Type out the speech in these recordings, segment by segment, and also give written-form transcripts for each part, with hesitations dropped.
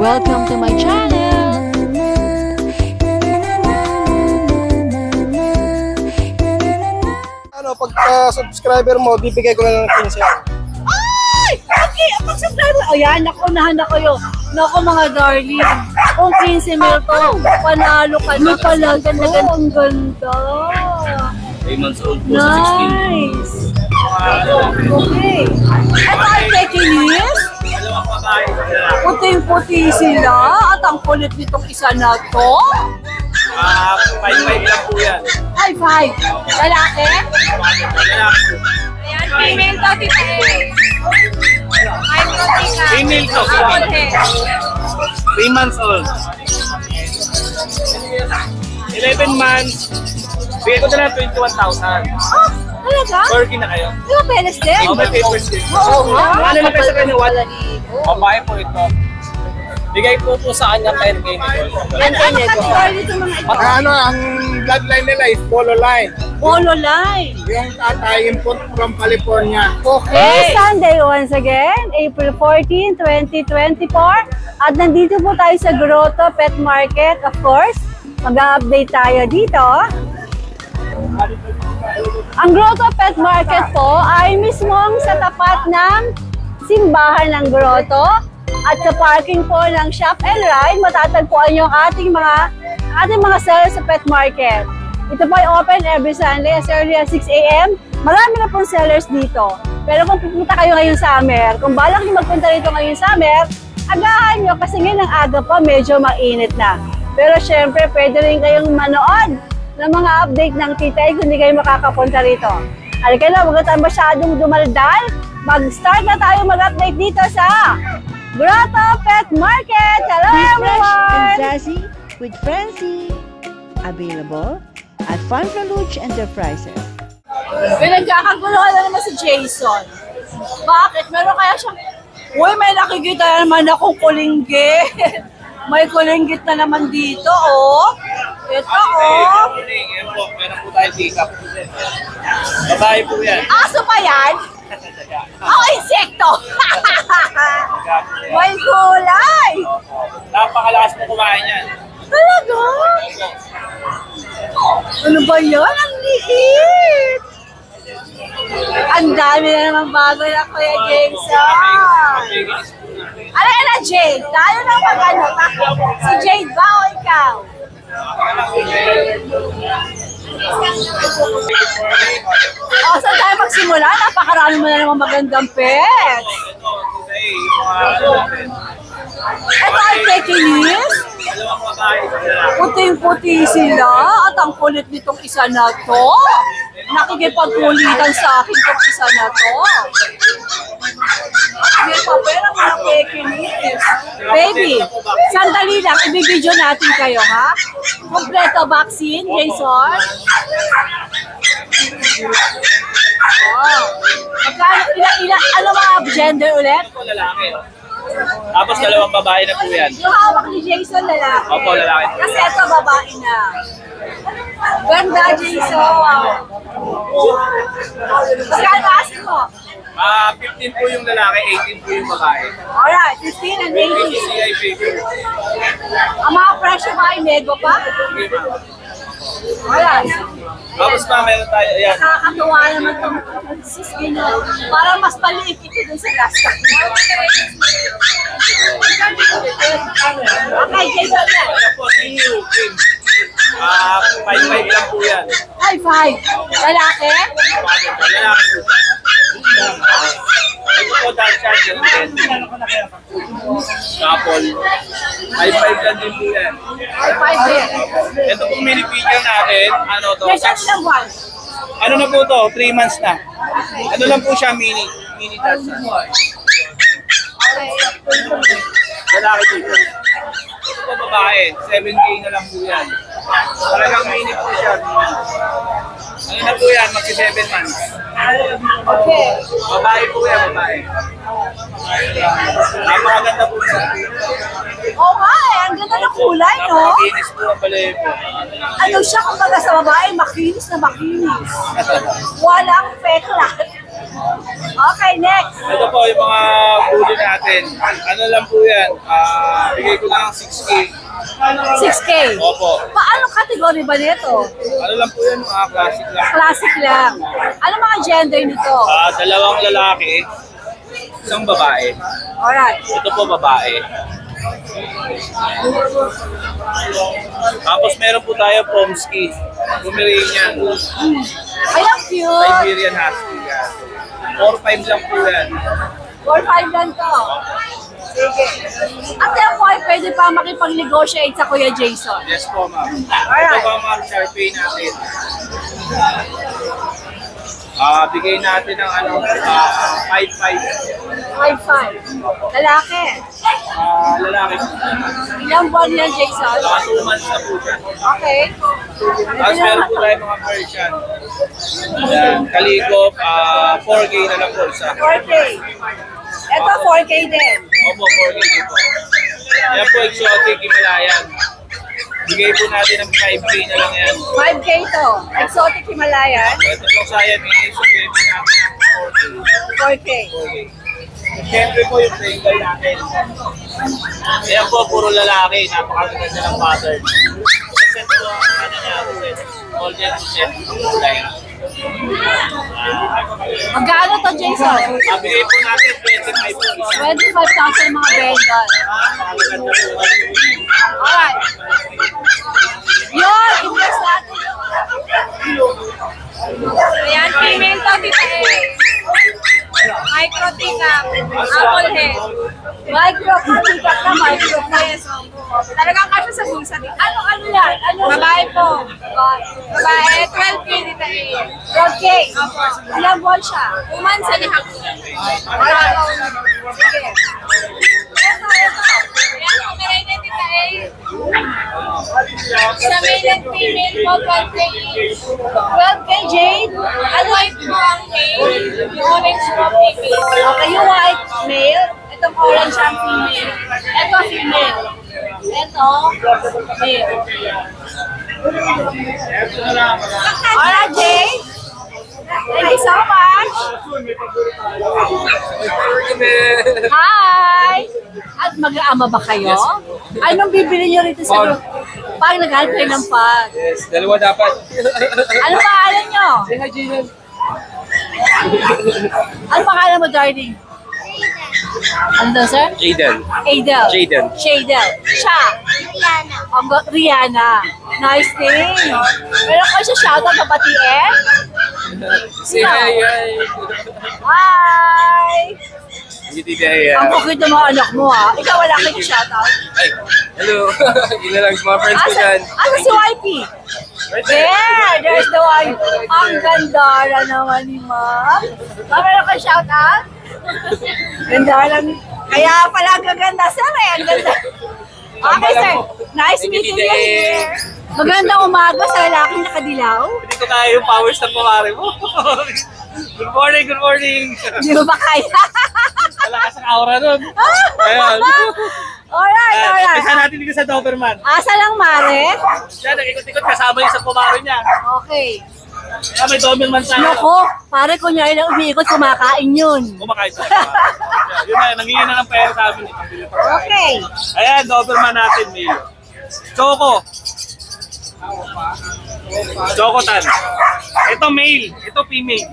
Welcome to my channel! Ano, pagka-subscriber mo, bibigay ko na ng 15 yan. Ay! Okay, pag subscriber. Ayan, nakunahan na kayo. Naku mga darling. Kung 15 mil to, panalo ka na pala. Ganda-ganda. Ang ganda. 3 months old po sa 16. Nice. Okay. Ito ay pekinis. Puting-puti sila. At ang kulit nitong isa na to. 5-5 lang po yan. 5-5. Lalaki? Ayan, female to, tita eh. Ay, protein ka. Female to. 3 months old. 11 months. Bigay ko na lang 21,000. Oh, talaga? Working na kayo. Di ba peles din? Oh, may papers din. Oo nga. Ano lang kayo sa kanya? Babae po ito. Bigay po sa kanya 10K. Ano kategory dito mga ito? Ano, ang bloodline nila is polo line. Polo line. Yung tatay import from California. Okay. Sunday once again, April 14, 2024. At nandito po tayo sa Grotto Pet Market, of course. Mag-update tayo dito. Ang Grotto Pet Market po ay mismong sa tapat ng simbahan ng Grotto. At sa parking po ng Shop and Ride, matatagpuan yung ating mga sellers sa pet market. Ito po ay open every Sunday as early as 6 AM. Marami na pong sellers dito. Pero kung pupunta kayo ngayong summer, kung balak niyo magpunta rito ngayong summer, agahan nyo kasi ngayon ang aga pa medyo mainit na. Pero syempre, pwede rin kayong manood ng mga update ng titay kung hindi kayo makakapunta rito. Halika na, huwag na masyadong dumaldal. Mag-start na tayo mag-update dito sa Grotto Pet Market! Hello everyone! And Zazie with Francie. Available at Fun Luch Enterprises. Pinagkakaguluhan na naman si Jason. Bakit? Meron kaya siyang... Uy, may nakikita naman akong kulinggit. May kulinggit na naman dito, oh. Ito, oh. Ayan po, meron po tayo pick-up. Babae po yan. Aso pa yan? Oh, insekto! May kulay! Napakalakas mo kumain yan. Talaga? Ano ba yan? Ang liit! Ang dami na naman bago na Kuya Jason. Ano yan na, Jade? Tayo na mag-ano? Si Jade ba o ikaw? Oh, saan tayo magsimula? Napakarami mo na naman magandang pets. Ito ay pekinis. Puting-puti sila at ang kulit nitong isa na to. Nakikipagkulitan sa akin itong isa na to. May papel ang mga pekinis. Baby, sandali lang. Ibibidyo natin kayo, ha? Kompleto vaccine, Jason. Oh. Ano mga gender ulit? Lalaki. Tapos dalawang babae na po yan. Yung hawak ni Jason, lalaki. Opo, lalaki. Kasi ito, babae na. Ganda, Jason. Magkano asin mo? 15 po yung lalaki, 18 po yung babae. Alright, 15 and 18. CI figure. Ang mga presyo ba ay nego pa? Alright. Tapos pa, meron tayo, ayan. Nakakatuwa naman itong Gino. Parang mas maliit ito dun sa last time. Okay, Jason na. Ayan po, Tinu, Kim. 5-5 lang po yan. 5-5. Lalaki? Lalaki po. Ito po, Dutch Angel. Couple. 5-5 lang din po yan. 5-5 din. Ito pong mini figure natin, ano to? Yes, ano lang one? Ano na po to? 3 months na. Ano lang po siya, mini Dutch Angel. Lalaki dito. Ito po babae, 7K na lang po yan. Talagang mini po siya. Ano na po yan, magsi 7 months. Okay. Babae po yan, babae. Napakaganda po siya. Oo nga eh, ang ganda ng kulay, no? Napakakinis po ang balay po. Ano siya, kumbaga sa babae, makinis na makinis. Walang peklat. Okay, next. Ito po yung mga bully natin. Ano lang po yan? Bigay ko lang 6K. 6K. Opo. Paano category ba nito? Ano lang po yan? Mga classic lang. Classic lang. Ano mga gender nito? Dalawang lalaki, isang babae. Alright. Ito po babae. Tapos meron po tayo Pomsky. Pomeranian. Ay, ang cute. Siberian Husky yan. 4-5 lang po yan. 4-5 lang to. Sige. At yan po ay pwede pa makipag-negotiate sa Kuya Jason. Yes po, ma'am. Alright. Ito po ma'am, Sharpay natin. Bigay natin ng 5-5. 5-5. Lalaki. Lalaki. Ilang buwan yan, Jason? 2 months na po siya. Okay. Tapos meron po tayo mga Persian. Ayan, Kaligop, 4K na lang po isa. 4K. Ito, 4K din. Opo, 4K din po. Yan po, exotic Himalayan. Bigay po natin ng 5K na lang yan. 5K to. Exotic Himalayan. Ito po Siamese, bigay po natin ng 4K. 4K. Siyempre po yung Bengal natin. Ayan po, puro lalaki. Napakaganda ng pattern. Set po ang ano niya, set. Golden set. Magkano to, Jason? Bigay po natin 25 po. 25,000 mga Bengal. Napakaganda po. Alright. Yun, invest natin yung... Ayan, female to, tita eh. Micro tika, apple head. Micro, katikat na micro. Yes, talagang kasya sa bulsa dito. Ano yan? Ano? Babae po. Babae, 12K dito eh. 12K. Ilang buwan siya? 2 months and a half. Sige. Ito. Ayan, Pomeranian dito eh. Sa male and female po, 12K each. 12K, Jade. Ano white po ang male, yung orange po female. Okay, yung white male. Itong orange ang female. Ito female. Ito male. Alright, Jade. Thank you so much. Hi! At mag-aama ba kayo? Anong bibili niyo rito sa group? Pag naghanap kayo ng pag. Yes, dalawa dapat. Ano pangalan niyo? Say hi, Jaden. Ano pangalan mo, darling? Ano daw, sir? Jaden. Adel. Jaden. Shadel. Siya. Rihanna. Rihanna. Nice name. Meron ko siya shoutout na batiin? Say hi, hi. Hi! Ang Ang kukit ng mga anak mo, ha? Ikaw wala kayo shoutout. Ay, hello. Yun lang mga friends ko dyan. Asa si YP? There! There's the YP. Ang ganda na naman ni Ma'am. Meron kayo shoutout? Ganda lang. Kaya pala ang gaganda, sir, eh. Ang ganda. Okay, sir. Nice meeting you here. Magandang umaga sa lalaking nakadilaw. Hindi ko tayo yung powers ng kumari mo. Good morning, good morning. Di mo ba kaya? Malakas ang aura nun. Ayan. Alright. Pisa natin dito sa Doberman. Asa lang, Mare? Siya, nag-ikot-ikot kasama yung sa kumari niya. Okay. Kaya may Doberman tayo. Nako, pare kunyari na umiikot, kumakain yun. Kumakain sa yun na, nangingin na ng pera sa amin. Okay. Ayan, Doberman natin, Mil. Choco. Chocotan. Ito male, ito female.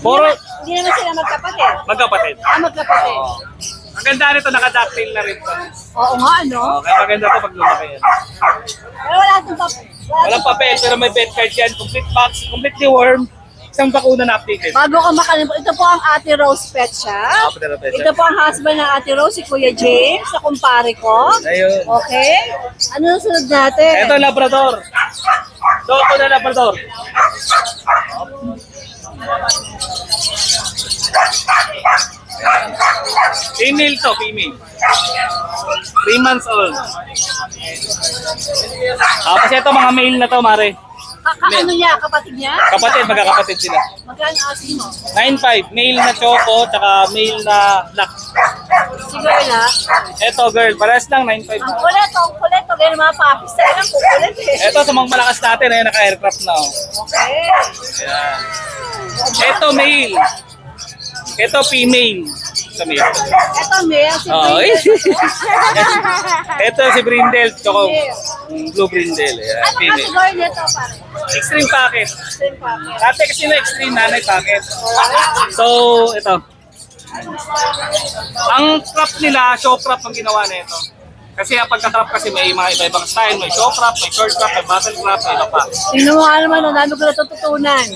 Puro Hindi naman sila magkapatid. magkapatid. Magkapatid. Ang ganda nito, naka-ducktail na rin to. Oo nga, ano? Kaya maganda to pag lumaki yan. Pero wala itong papel. Walang papel, pero may vet card yan. Complete box, completely worm. Isang bakuna na updated. Bago ka makalimutan, ito po ang Ate Rose Pet Shop. Ito po ang husband ng Ate Rose, si Kuya James, sa kumpare ko. Ayun. Okay? Ano sunod natin? Ito, Labrador. Choco na Labrador. Female to, female. 3 months old. Kasi ito mga male na to, Mare. Ano niya? Kapatid niya? Kapatid, magkakapatid sila. Magkano asin mo? 9.5, male na Choco, tsaka male na black. Siguro na. Ito girl, parehas lang, 9.5. Ang kulit, Ganyan mga papis tayo lang, kukulit eh. Ito sa mga malakas natin, ayun, naka-aircraft na. Oh. Okay. Ayan. Ito male. Ito, female. Sa male. Ito, male. Si Oh, Brindle. ito si Brindle. Tsaka blue Brindle. Ayan, Ano female. category nito, pare? Extreme packet. Same packet. Dati kasi na extreme nanay packet. So, ito. Ang crop nila, show crop ang ginawa na ito. Kasi ang pagka-crop kasi may mga iba-ibang style. May show crop, may short crop, may battle crop, may iba pa. Tingnan mo nga naman, ang dami ko natututunan.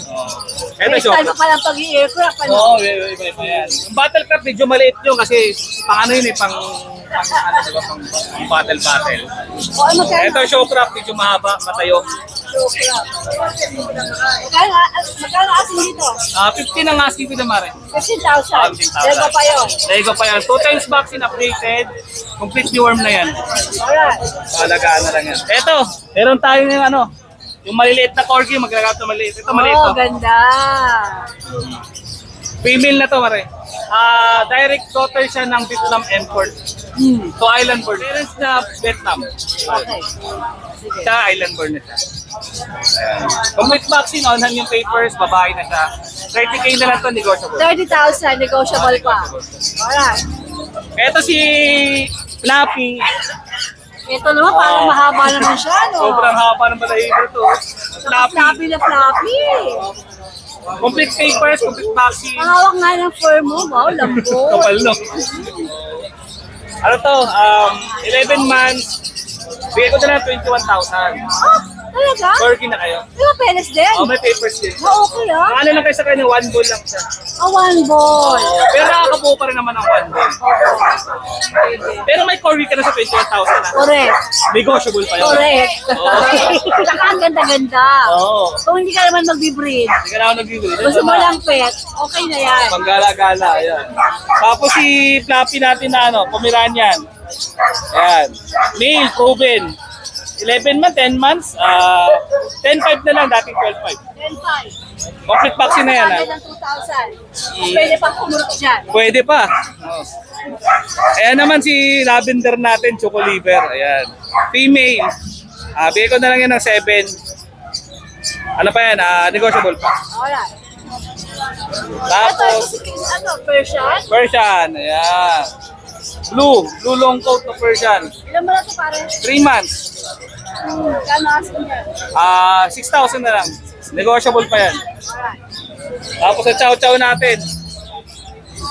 Ito May show style crop. pa palang pag-i-aircraft. Ano? Oo, iba-iba yan. Yung battle crop, medyo maliit yun kasi pang ano yun eh, pang ano, diba, pang battle. O ano kayo? Ito show crop, medyo mahaba, matayo. Magkano asin dito? 15 ang asking ko na mare. 15,000. 15,000. Lego pa yun. Lego pa yan. 2 times vaccine updated. Complete deworm na yan. Alright. Alagaan na lang yan. Ito, meron tayo ng ano, yung maliliit na corgi, maglagat na maliit. Ito maliit Oh, to. ganda. Female na to mare. Direct daughter siya ng Vietnam import. So island born. Parents na Vietnam. Okay. Sige. Siya island born na siya. Ayan. Complete vaccine, onhan yung papers, babae na siya. 30k na lang to, negotiable. 30,000, negotiable pa. Alright. Ito si Flappy. Ito naman, parang mahaba naman siya, no? Sobrang haba ng balahibo to. Flappy. Flappy na flappy. Complete papers, complete vaccine. Mahawak nga ng fur mo, wow, lambot. Kapal no. Ano to? 11 months. Bigay ko na lang 21,000. Ah, talaga? Corgi na kayo. Di ba peles din? Oh, may papers din. Oh, okay ah. Ang ano lang kayo sa kanya, 1 ball lang siya. Ah, one ball. Pero nakakabuo pa rin naman ng 1 ball. Pero may corgi ka na sa 21,000 na. Correct. Negotiable pa yun. Correct. Oo. Saka ang ganda-ganda. Oo. Kung hindi ka naman mag-breed, Hindi ka na ako nag-bibili. gusto mo lang pet, okay na yan. Panggala-gala, ayan. Tapos si Flappy natin na ano, Pomeranian. Ayan. Male, proven. 11 months, 10 months. 10.5 na lang, dating 12.5. 10,500. Complete vaccine na yan. Agad ng 2,000. Pwede pang kumurot dyan. Pwede pa. Oh. Ayan naman si Lavender natin, Choco Liver. Ayan. Female. Bigay ko na lang yan ng 7. Ano pa yan? Negotiable pa. Alright. Tapos, Ito, ano, Persian? Persian. Ayan. Blue long coat na Persian. Ilan mo na ito pare? 3 months. Kano asin yan? 6,000 na lang. Negotiable pa yan. Alright. Tapos sa chow-chow natin.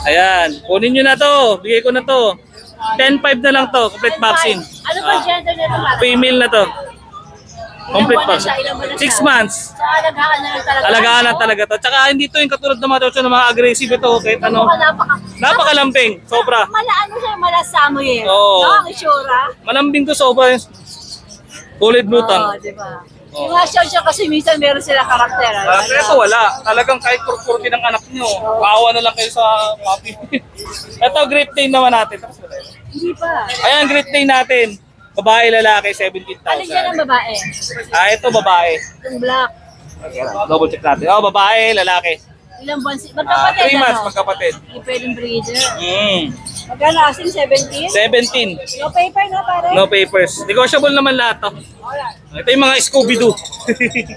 Ayan. Kunin nyo na to. Bigay ko na to. 10.5 na lang to. Complete vaccine. Ano ba gender nito pare? Female na to. Complete Ilan buwan na vaccine. siya? Ilan buwan na 6 siya? months. So, alagaan na lang talaga. Alagaan na talaga to. Tsaka hindi to yung katulad ng mga chow na mga aggressive ito. Kahit ano. Napakalamping. Sobra. Ano siya, mala Samuel. Oo. No, ang itsura. Malambing to sobra. Solid blue Oo, tongue. di ba? Yung mga siya kasi minsan meron sila karakter. Pero ito wala. Talagang kahit kurkurti ng anak nyo. Paawa na lang kayo sa puppy. Ito, Great Dane naman natin. Hindi pa. Ayan, Great Dane natin. Babae, lalaki, 17,000. Alin dyan ang babae? Ito babae. Yung black. Double check natin. Babae, lalaki. Ilang buwan si... Magkapatid 3 months, ano? magkapatid. Hindi pwedeng breeder. Mm. Magkano asin? 17? 17. No paper na pare? No papers. Negotiable naman lahat to. Alright. Ito yung mga Scooby-Doo.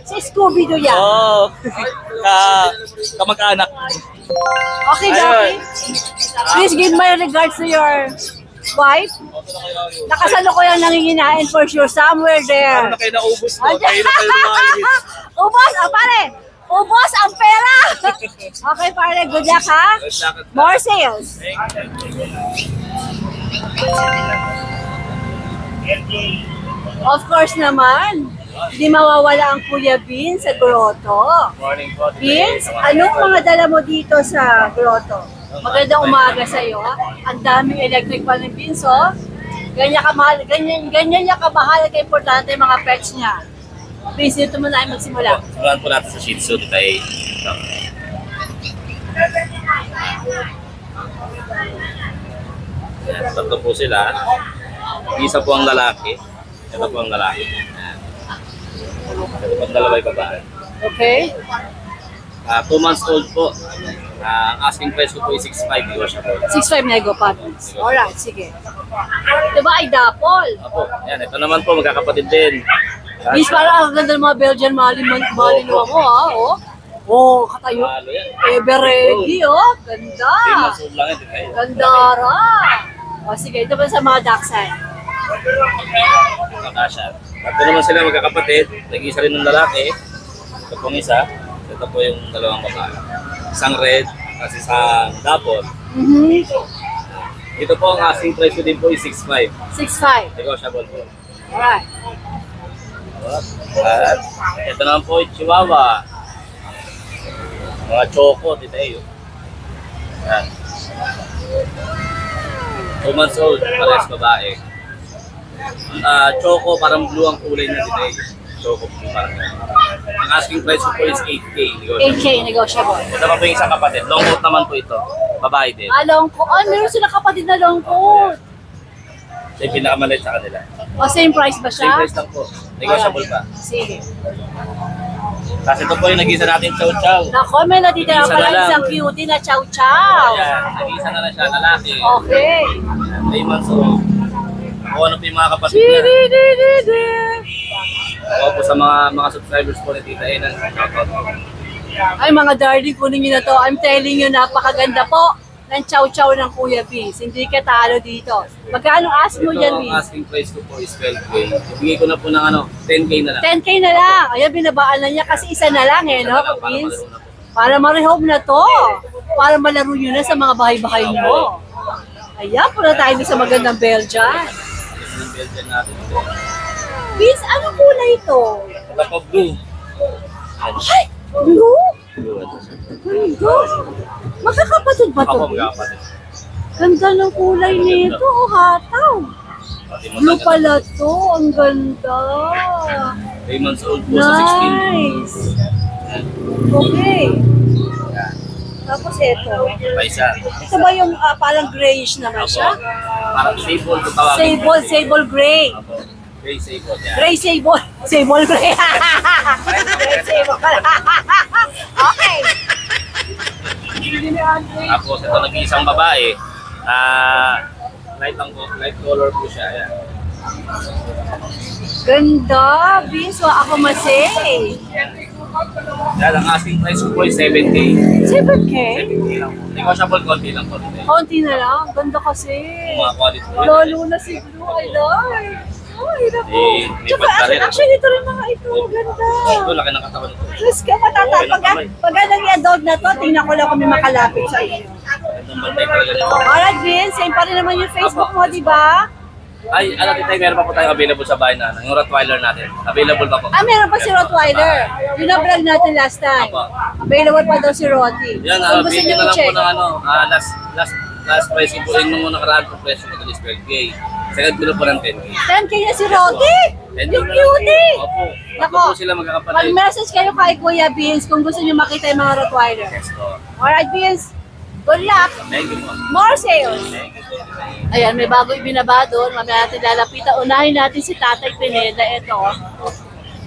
Si Scooby-Doo yan. Oo. Kamag-anak. Okay, Ayun. Jackie. Please give my regards to your wife. Nakasalo ko yung nanginginain for sure. Somewhere Ano there. na kayo naubos to? Kayo na kayo lumalis. Ubos, pare. Ubos ang pera. Okay, pare. Good luck, ha? More sales. Of course naman. Hindi mawawala ang Kuya Bean sa grotto. Morning po. Beans, anong mga dala mo dito sa grotto? Magandang umaga sa iyo. Ang daming electric pan ng Beans, oh. Ganyan kamahal, ganyan niya kamahal at importante yung mga pets niya. Please, dito muna tayo magsimula. Simulan po natin sa Shih Tzu. Ito ay... Ayan, tatlo po sila. Isa po ang lalaki. Ito po ang lalaki. Ayan. Ito po ang dalawa yung babae. Okay? 2 months old po. Asking price ko po ay 6.5 negotiable. 6.5 nego patents. Alright, sige. Diba ay dapol? Apo, ayan, ito naman po magkakapatid din. Beans, parang ang ganda ng mga Belgian Malinois mo, ha? Oh. Oh, katayo. Halo yan. Ever ready, oh. Ganda. 3 months old lang yan. Di kayo. Ganda ra. O sige, ito ba sa mga dachshund? Kakasya. Ito naman sila magkakapatid. Nag-isa rin ng lalaki. Ito pong isa. Ito po yung dalawang babae. Isang red, at isang dapol. Ito po ang asking price ko din po is 6.5. 6'5". Negotiable po. Alright. At ito naman po yung Chihuahua. Mga choco, titayo. Yan. 2 months old, parehas babae. Choco, parang blue ang kulay niya today. Choco blue parang yan. Ang asking price ko po is 8K. 8K negotiable. Ito pa po yung isang kapatid. Long coat naman po ito. Babae din. Longcoat. Oh, meron sila kapatid na longcoat. Ito yung pinakamaliit sa kanila. O, same price ba siya? Same price lang po. Negotiable pa. Sige. Kasi ito po yung nag-isa natin chow chow. Nako, may natitira Isa na pala lang. isang cutie na chow chow. Ayan, nag-isa na lang siya, lalaki. Okay. 3 months old. O ano po yung mga kapatid niya. O po sa mga subscribers po ni Tita Enan. Shoutout. Ay, mga darling, kunin nyo na to. I'm telling you, napakaganda po ng chow chow ng Kuya Vince. Hindi ka talo dito. Magkano ask mo Ito, yan, ang Vince? asking price ko po is 12K. Ibigay ko na po ng 10K na lang. 10K na lang. Ayan, binabaan na niya kasi isa na lang eh, no, Vince? Para Para ma-rehob na to. Para malaro nyo na sa mga bahay-bahay nyo. Ayan, pula tayo sa magandang Belgian. yung Belgian natin. Vince, anong kulay ito? Ito po blue. Ay, blue? Blue ito siya. Ganda. Magkakapatid ba to, Ako Vince? magkakapatid. Ganda ng kulay nito, oh, hataw. Blue pala to, ang ganda. 3 months old po sa 16. Nice. Okay. Yan. Tapos ito. Pa isa. Ito ba yung parang grayish naman Apo. siya? Parang sable kung tawagin. Sable gray. Apo. Gray sable. Yan. Gray sable. Sable gray. Gray sable pala. Okay. Tapos ito nag-iisang babae. Light color po siya. Yan. Ganda. Vince, ako masay. Yan, ang asking price ko po is 7K. 7K? 7K lang po. Negotiable konti lang po. Konti na lang. Ganda kasi. Mga quality po. Lalo na si Blue. I like. Ay, naku. May Tsaka pagka rin. actually, ito rin mga ito. Ganda. Ito, laki ng katawan nito. Diyos ka, pag nag-i-adult na to, tingnan ko lang kung may makalapit sa iyo. Itong bantay talaga nito. Alright, Vince, same pa rin naman yung Facebook mo, di ba? Ay, tayo, meron pa po tayong available sa bahay na. Yung Rottweiler natin. Available pa po. Meron pa si Rottweiler. Yung na-vlog natin last time. Apo. Available pa daw si Rotti. Yan, Kung gusto bigyan nyo na lang i-check. po ng last price ko po. Yung nung nakaraan po presyo ko is 12K. Second kilo po ng 10K. 10K na si Rotti! 10K Yung na lang. cutie! Opo. Nako. Ako po sila magkakapatid. Mag-message kayo kay Kuya Vince kung gusto nyo makita yung mga Rottweiler. Yes po. Alright, Vince. Good luck! Thank you po. More sales! Thank you. Ayan, may bago ibinaba doon. Mamaya natin lalapitan. Unahin natin si Tatay Pineda. Ito.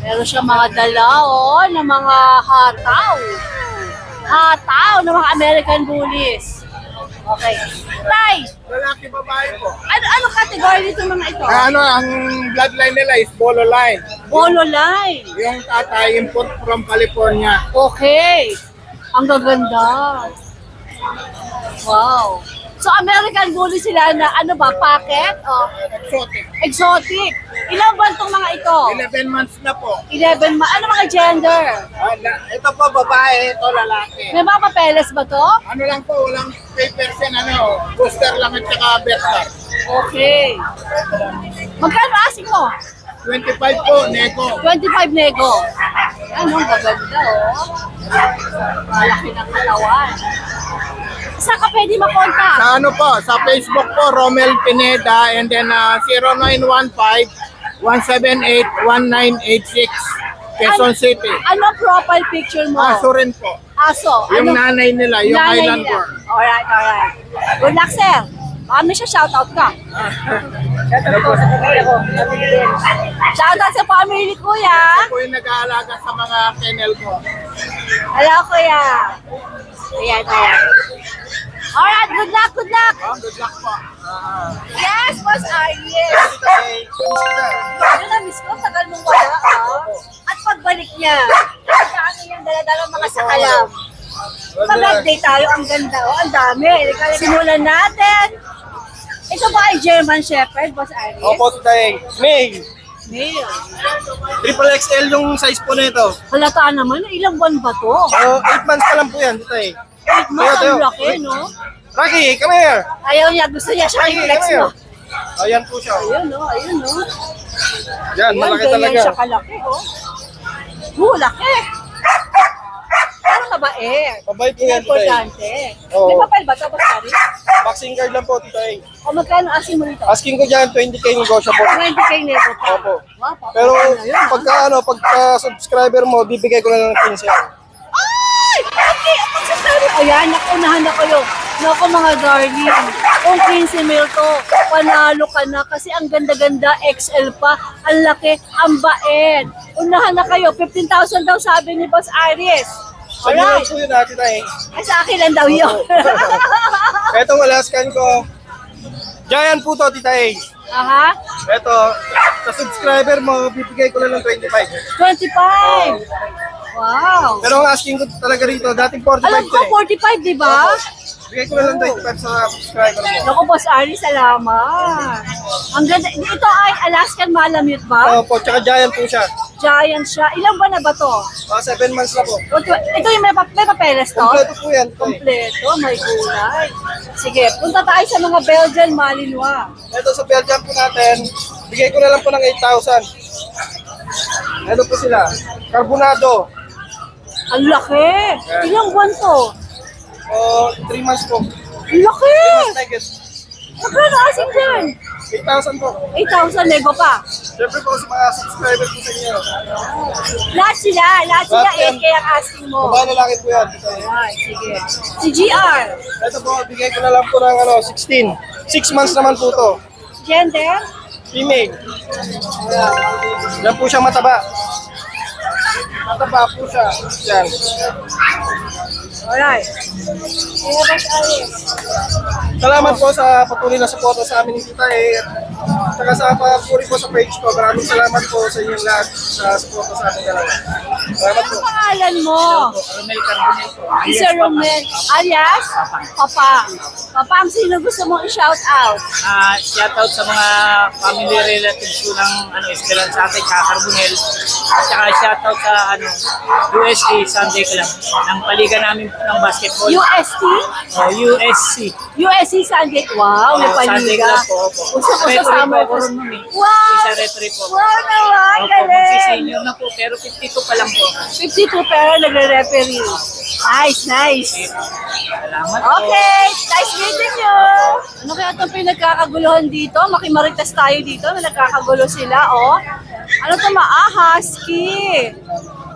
Meron siya mga dala, ng mga hataw. Hataw ng mga American Bullies. Okay. Tay! Lalaki babae po. Ano category dito mga ito? Ang bloodline nila is Polo line. Polo line. Yung tatay import from California. Okay. Ang gaganda. Wow. So American Bully sila na ano ba, packet? O Exotic. exotic. Ilang buwan tong mga ito? 11 months na po. 11 ano mga gender? Ito po babae, ito lalaki. May mga papeles ba to? Ano lang po, walang papers yan, booster lang at saka birth card. Okay. Magkano asking mo? 25 po, nego. 25 nego. Ano, gaganda Malaki ng katawan. Saan ka pwede makontak? Sa sa Facebook po, Romel Pineda, and then 0915-178-1986, Quezon City. Ano profile picture mo? Aso rin po. Aso. Yung Ano? nanay nila, yung Nanay island nila. born. Alright. Good luck, sir. Baka may siya shoutout ka. Shoutout sa family, kuya. Ako yung nag-aalaga sa mga kennel ko. Hello, kuya. Ayan. Alright, good luck. Good luck po. Yes, Boss Ariel. Ano na, miss ko, tagal mong wala, At pagbalik niya, ano yung dala-dala mga sakalaw. mag-update tayo. Ang ganda, oh. Ang dami. Simulan natin. Ito ba ay German Shepherd, Boss Aries? Opo, Tay. May. Male. Triple XL yung size po na ito. Halata naman, ilang buwan ba to? 8 months pa lang po yan, Tay. 8 months, ang laki, no? Rocky, come here. Ayaw niya, gusto niya siya i-flex mo. Ayan po siya. Ayun, no? Ayun, no? Yan, malaki ganyan talaga. siya kalaki, oh. Laki. Parang mabait. Mabait po yan, Tay. Importante. Oo. May papel ba ito, Boss Aries? Boxing card lang po, Tay. O magkano asin mo nito? Asking ko dyan, 20K negotiable. 20K nego pa. Opo. Wow, papel Pero na yun, ah. pagka subscriber mo, bibigay ko na ng 15 yan. Ay! Okay, magsasabi. Ayan, nakunahan na kayo. Naku mga darling, kung 15 mil to, panalo ka na kasi ang ganda-ganda, XL pa, ang laki, ang bait. Unahan na kayo, 15,000 daw sabi ni Boss Aries. Sabi lang Alright. po yun natin, Tay. Ay, sa akin lang daw yun. Etong Alaskan ko. Giant po to, Tita A. Aha, Eto, sa subscriber mo, bibigay ko na ng 25. 25. Wow. Pero ang asking ko talaga rito, dating 45 Alam ko, 45, di ba? Bigay ko na lang 25 sa subscriber mo. Naku, Boss Aries, salamat. Ang ganda. Ito ay Alaskan Malamute ba? Opo, tsaka giant po siya. Giant siya. Ilang ba na ba to? 7 months na po. Ito yung may papeles to? Kompleto po yan. Tay. Kompleto, may gulay. Sige, punta tayo sa mga Belgian Malinois. Ito sa Belgium po natin, bigay ko na lang po ng 8,000. Ito po sila, Carbonado. Ang laki! Ilang buwan to? 3 months po. Ang laki! Tigers. Magkano asin din? 8,000 po. 8,000 nego pa. Siyempre po sa mga subscribers po sa inyo. Lahat sila Lahat 8K yan. ang asking mo. Babae lalaki po yan. Ay, sige. Si GR, Ito po, bigay ko na lang po ng 16. 6 months naman po to. gender, Female. Yan po siya mataba. Mataba po siya. Yan. alright. Kaya Boss Aries. Salamat po sa patuloy na suporta sa amin ni Tita A. At saka sa papuri po sa page ko. Maraming salamat po sa inyong lahat sa suporta sa amin dalawa. Salamat po. Ano pangalan mo? Romel Carbonel po. Sir Romel, alias Papa. Papa, ang sino gusto mong i-shout out? Shoutout sa mga family relatives ko ng Esperanza at Carbonel. At saka shoutout sa USC Sunday Club ng paliga namin ng basketball. UST? USC. USC Sunday. Wow, may Sunday paliga. Club po. Opo. Uso ko sa Referee summer. po ako ron nun eh. Wow! Isa referee po. Wow naman, Opo, galing. magsi-senior na po pero 52 pa lang po. 52 pero nagre-referee. Nice, nice. Salamat po. Okay, nice meeting you. Ano kaya itong pinagkakaguluhan dito? Makimarites tayo dito na nagkakagulo sila, oh. Ano ito husky.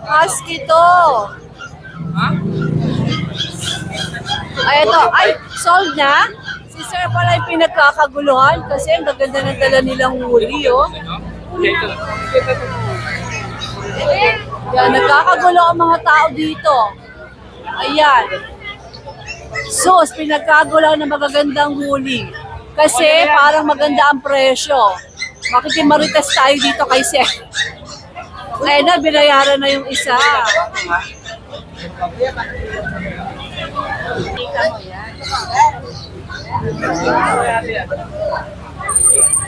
Husky to. Ay, ito. Ay, sold na. Si Sir pala yung pinagkakaguluhan kasi ang gaganda ng dala nilang huli, oh. Yan, nagkakagulo ang mga tao dito. Ayan. Sus, pinagkagulo ng magagandang huli. Kasi parang maganda ang presyo. Makikimarites tayo dito kay Sir. Ayun na, binayaran na yung isa.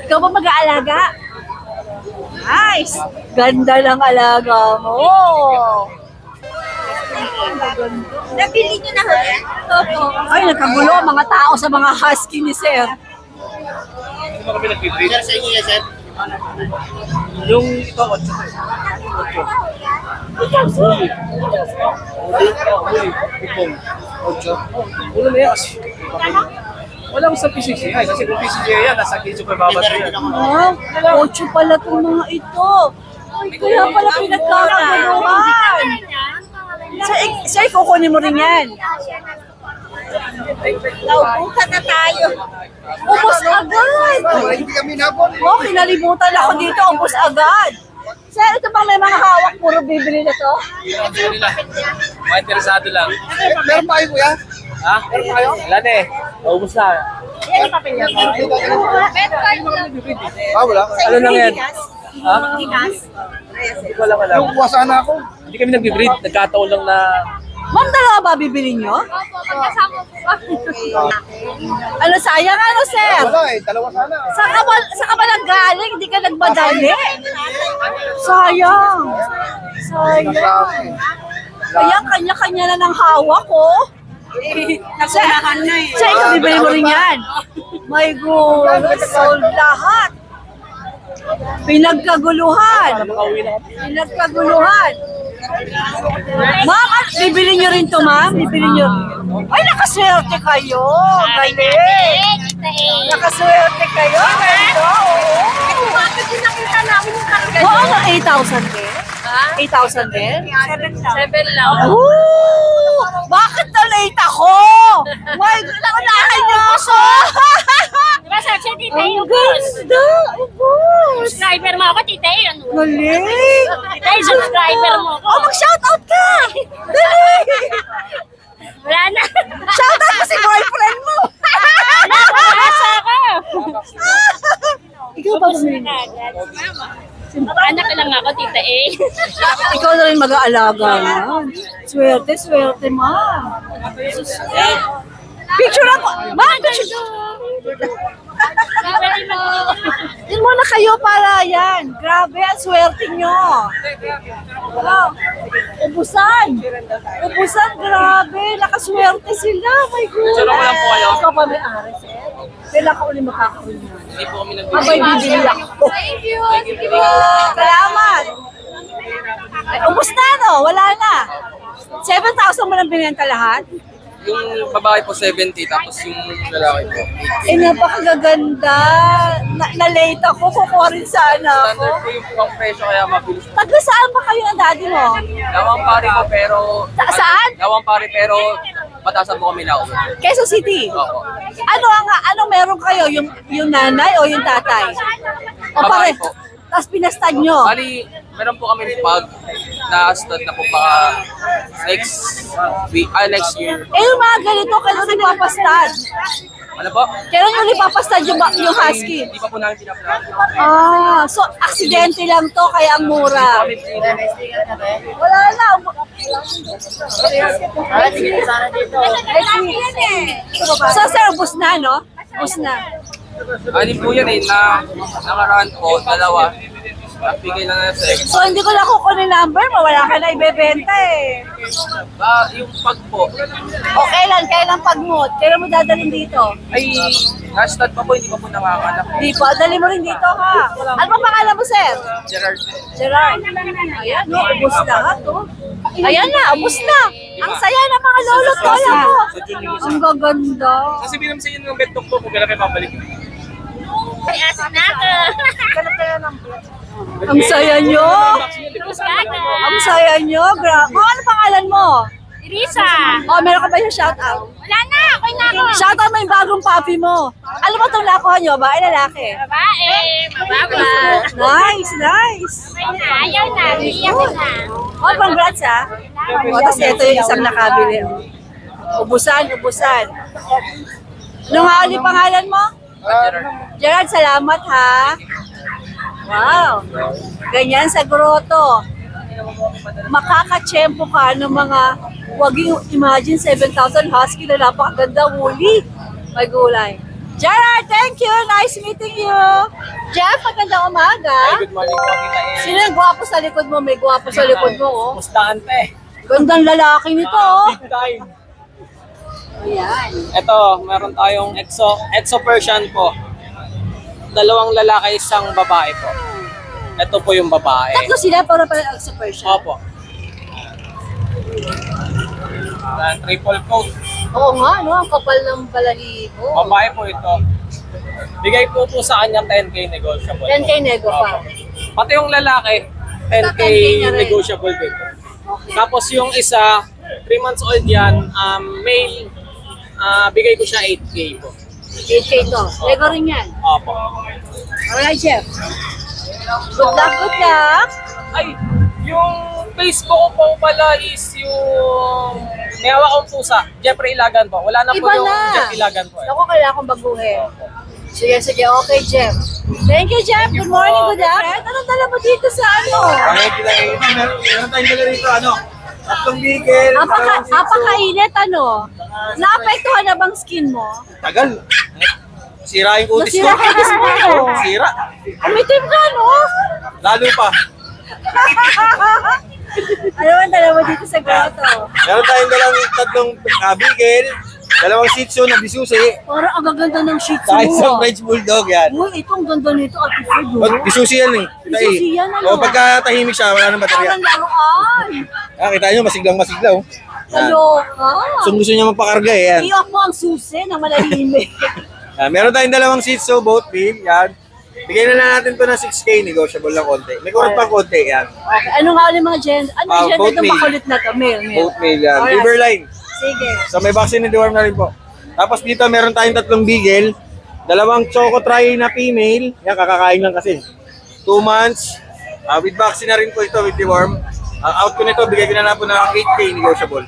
Ikaw ba mag-aalaga? Nice! Ganda ng alaga mo! Nabili niyo na ho? Ay, nagkagulo ang mga tao sa mga husky ni Sir. Sir, sa inyo yan, sir. Yung ito, 8. Ulo na yan. Wala ko sa PCC kasi kung PCC yan, nasa 15 pa bababa yan. Wow, 8 pala itong mga ito. Ay, kaya pala pinagkakaguluhan. Sir, kukunin mo rin yan. Naubukan na tayo. Ubus agad. Hindi kami nabon. Oh, kinalimutan ako dito. Ubus agad. Sir, ito bang may mga hawak? Puro bibili na to? Mga interesado lang. Meron pa kayo, kuya? Ha? Wala na eh. Naubos na. Yan ang papel niya ko. Wala. Ano lang yan? Ha? Ginas? Wala. Yung kuha sana ako. Hindi kami nag-breed. Nagkataon lang na Ma'am, dalawa ba bibili nyo? Opo, magkasama po kami. Ano, sayang ano, sir? Wala eh, dalawa sana. Saan ka ba nanggaling? Hindi ka nagmadali? Sayang. Sayang. Kaya kanya-kanya na ng hawak ko. Nasunahan na eh. Siya, ikaw bibili mo rin yan. My God, sold lahat. Pinagkaguluhan. Pinagkaguluhan. Ma'am, bibili nyo rin to, ma'am? Bibili nyo. Ay, nakaswerte kayo. Galing. Nakaswerte kayo. Ganda, oo. Bakit yung nakita namin yung karga Oo, 8,000 din. 8,000 din? 7 lang. Ooh! Bakit na-late ako? My God, naunahan niyo ako! Diba sabi siya, tita Ang yung boss. ganda! Ang boss! Subscriber mo ako, tita yun. Galing! Tita yung subscriber mo ako. Oh, mag-shoutout ka! Dali! Wala na. Shoutout mo si boyfriend mo! Nasa ako. Ikaw ba bumili? Anak lang ako, tita eh. Ikaw na rin mag-aalaga yan. Swerte, swerte, ma'am. Picture ako! Ma'am, picture! Yun muna kayo para yan. Grabe, ang swerte nyo. Wow. Ubusan. Ubusan, grabe. Nakaswerte sila. My God. Picture ko lang po kayo. Ikaw pa may ari, sir. Kailan ka uli makakaroon yan? Hindi po kami Abay, bibili ako. Thank you. Salamat. Ay, ubus na, no? Wala na. 7,000 mo lang binenta lahat? Yung babae po 70, tapos yung lalaki po 80. Eh, napakagaganda. Na-late ako. Kukuha rin sana Standard ako. po yung pang presyo kaya mabilis po. Taga saan ba kayo ng daddy mo? Lawang pari po pero... Saan? Lawang pari pero patasan po kami lao. Quezon City. Opo. Ano meron kayo? Yung nanay o yung tatay? O Babae pare, po. tapos pinastad nyo. Bali, meron po kami pag na-start na po baka next week, next year. Eh, yung mga ganito, kailan nyo papastad? Ano po? Kailan nyo papastad yung husky? Hindi pa po namin pinaplano. Ah, so aksidente lang to, kaya ang mura. Wala na. So, sir, ubus na, no? Ubus na. Alin po yan eh, na nakaraan po, dalawa. Nagbigay lang na sex. So, hindi ko na kukunin number mo. Wala ka na ibebenta eh. Yung pag po, O, kailan pag-mood? Kailan mo dadalhin dito? ay na-start pa po, hindi pa po nakakanak. Di pa. Dali mo rin dito, ha? Ano ba pangalan mo, sir? Gerard. Gerard. Ayan, no? Ubus na ha, to. Ayan na, ubus na. Ang saya ng mga lolo't lola ko. Ang gaganda. Kasi binamsa yun ng betok po kung kailan kayo mabalik. Ay, asin na ako. Ang saya nyo. Ang saya nyo. Ano pangalan mo? Risa. O, meron ka ba yung shoutout? Wala na, okay na ako. Shoutout mo yung bagong papi mo. Alam mo itong nakuha nyo ba? Ay, lalaki. Babae, mababa. Nice, nice. Okay na, ayaw na, iiyak na. Oh, congrats ha. O, tapos ito yung isang nakabili. Ubusan, ubusan. Ano nga ulit pangalan mo? Gerard, salamat ha. Wow. Ganyan sa grotto. Makakachempo ka ng mga, wag yung imagine 7,000 husky na napakaganda woolly. May gulay. Gerard, thank you. Nice meeting you. Jeff, magandang umaga. Good morning po, Tita E. Sino yung gwapo sa likod mo? May gwapo sa likod mo, oh. Mustaan pa eh. Gandang lalaki nito, oh. Big time. Ayan. Ito, meron tayong Exo Persian po. Dalawang lalaki, isang babae po. Ito po yung babae. Tatlo sila para pala sa Persian. Opo. Triple coat. Oo nga, no? Ang kapal ng balahibo. Babae po ito. Bigay po sa kanya 10K negotiable. 10K nego pa. Opo. Pati yung lalaki, 10K 10K na rin. negotiable din. Tapos yung isa, 3 months old yan, male, bigay ko siya 8K po. 8K to. Nego rin yan. Opo. Alright, Jeff. Good luck, good luck. Ay, yung Facebook ko po pala is yung may hawak kong pusa, Jeffrey Ilagan po. Wala na po Iba yung na. Jeff Ilagan po. Ako kailangan kong baguhin. Sige, sige. Okay, Jeff. Thank you, Jeff. Good morning, good afternoon. Anong dala mo dito sa ano? Meron tayong dala rito, tatlong bigel, dalawang shih tzu. Apakainit, ano? Naapektuhan na bang skin mo? Tagal. Sira yung kutis ko. Nasira yung kutis mo. Sira. Umitim ka, no? Lalo pa. Ano man dalawa dito sa grotto? Meron tayong tatlong bigel, dalawang shih tzu na bisusi, Parang ang gaganda ng shih tzu saka mo. isang French bulldog yan. Uy, ito ang ganda nito, Ate Fred. Bisusi yan eh. Bisusi yan, ano? O pagka tahimik siya, wala nang baterya. Parang laruan. Kita nyo, masiglang-masiglaw. Kaloka. Gusto niya magpakarga eh. Yan. Iyok mo ang susi na malahimik. Meron tayong dalawang shih tzu, both male. Yan. Bigyan na lang natin to ng 6K, negotiable lang konti. May kurot pang konti, yan. Okay, ano nga ulit mga gender? Ano gender both itong male. makulit na to? Male. Both male yan. Alright. Riverline. Sige. So may vaccine and deworm na rin po. Tapos dito meron tayong tatlong bigel, dalawang choco try na female. Yan, kakakain lang kasi. 2 months. With vaccine na rin po ito with deworm. Out ko nito, bigay ko na po ng 8K negotiable.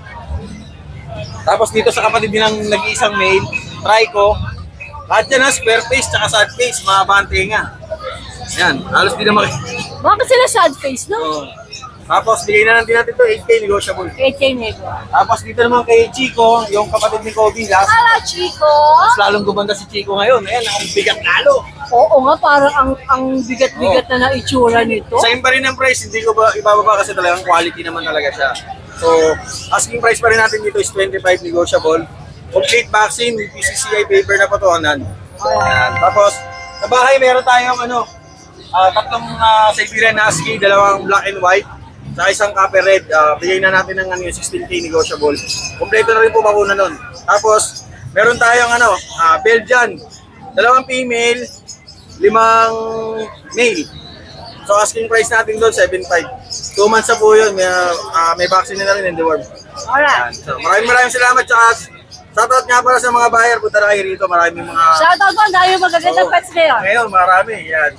Tapos dito sa kapatid din ng nag-iisang male, try ko. Lahat yan na, square face, tsaka sad face, mahaba ang tenga. Yan, halos di na Bakit sila sad face, no? Tapos bigay na natin ito, 8K negotiable. 8K nego. Tapos dito naman kay Chico, yung kapatid ni Kobe last. Hello, Chico! Mas lalong gumanda si Chico ngayon. Ayan, ang bigat lalo. Oo nga, parang ang bigat-bigat na itsura nito. Same pa rin ang price, hindi ko ba ibababa kasi talagang quality naman talaga siya. So, asking price pa rin natin dito is 25 negotiable. Complete vaccine, with PCCI paper na patuhanan. Ayan. Tapos, sa bahay meron tayong tatlong Siberian Husky, dalawang black and white, saka isang copper red. Bigay na natin ng 16K negotiable. Kompleto na rin po bakuna nun. Tapos, meron tayong Belgian, dalawang female, 5 male. So asking price natin doon 7.5. 2 months na po yun, may vaccine na rin and deworm. Alright. So maraming salamat. Tsaka shoutout nga para sa mga buyer, punta na kayo rito. Maraming mga... Shoutout po, dahil magagandang pets ngayon. Ngayon, marami. Yan.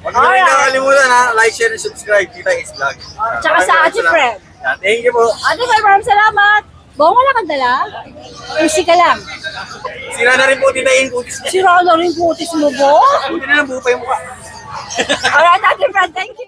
Huwag nyo rin kakalimutan like, share, and subscribe. Kita is vlog. Tsaka sa Ate Fred. Yan, thank you po. Ate Fred, maraming salamat. Bong, wala kang dala? Easy ka lang. Sira na rin po tinayin kutis niya. Sira na rin putis mo, Bong. Buti na lang buo pa yung mukha. Alright, Ate Fred, thank you.